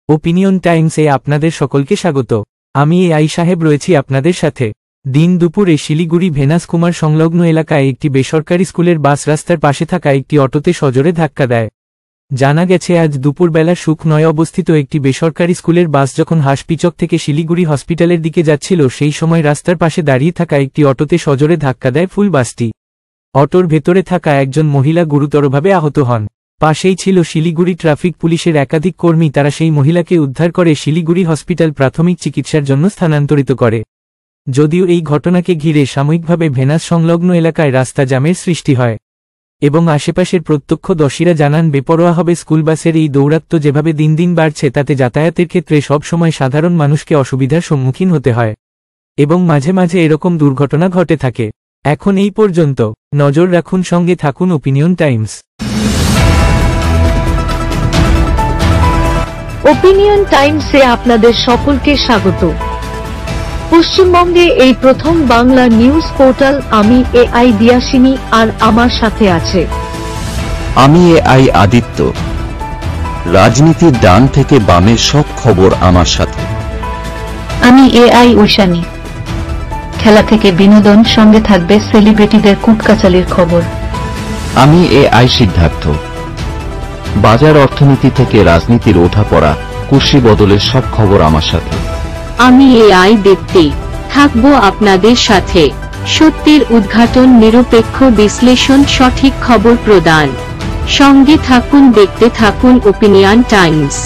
Opinion টাইমসে আপনাদের সকলকে স্বাগত। আমি এআই সাহেব রয়েছি আপনাদের সাথে। দিন দুপুরে শিলিগুড়ি ভেনাস কুমার সংলগ্ন এলাকায় একটি বেসরকারি স্কুলের বাস রাস্তার পাশে থাকা একটি অটোতে সজোরে ধাক্কা দেয়। জানা গেছে আজ দুপুরবেলা সুখনয় অবস্থিত একটি বেসরকারি স্কুলের বাস যখন হাসপিচক থেকে শিলিগুড়ি হসপিটালের দিকে যাচ্ছিল সেই সময় রাস্তার পাশে দাঁড়িয়ে থাকা একটি অটোতে সজোরে ধাক্কা দেয় ফুল বাসটি। অটোর ভেতরে থাকা একজন মহিলা গুরুতরভাবে আহত হন। পাশেই ছিল শিলিগুড়ি ট্রাফিক পুলিশের একাধিক কর্মী, তারা সেই মহিলাকে উদ্ধার করে শিলিগুড়ি হসপিটাল প্রাথমিক চিকিৎসার জন্য স্থানান্তরিত করে। যদিও এই ঘটনাকে ঘিরে সাময়িকভাবে ভেনাস সংলগ্ন এলাকায় রাস্তা জ্যামের সৃষ্টি হয় এবং আশেপাশের প্রত্যক্ষদর্শীরা জানান বেপরোয়াভাবে স্কুল বাসের এই দৌরাত্ম্য যেভাবে দিন দিন বাড়ছে তাতে যাতায়াতের ক্ষেত্রে সবসময় সাধারণ মানুষকে অসুবিধার সম্মুখীন হতে হয় এবং মাঝে মাঝে এরকম দুর্ঘটনা ঘটে থাকে। এখন এই পর্যন্ত। নজর রাখুন, সঙ্গে থাকুন ওপিনিয়ন টাইমস। ওপিনিয়ন টাইমসে আপনাদের সকলকে স্বাগত। পশ্চিমবঙ্গে এই প্রথম বাংলা নিউজ পোর্টাল। আমি এআই দিয়াসিনী, আর আমার সাথে আছে আমি এআই আদিত্য। রাজনীতির ডান থেকে বামের সব খবর আমার সাথে। আমি এআই ঐশানী। খেলা থেকে বিনোদন, সঙ্গে থাকবে সেলিব্রিটিদের কুটকাচালির খবর। আমি এআই সিদ্ধার্থ। বাজার অর্থনীতি থেকে রাজনীতির ওঠাপড়া, কুর্সি বদলের সব খবর আমার সাথে। আমি এআই দীপ্তি, থাকবো আপনাদের সাথে। সত্যের উদ্ঘাটন, নিরপেক্ষ বিশ্লেষণ, সঠিক খবর প্রদান। সঙ্গে থাকুন, দেখতে থাকুন ওপিনিয়ন টাইমস।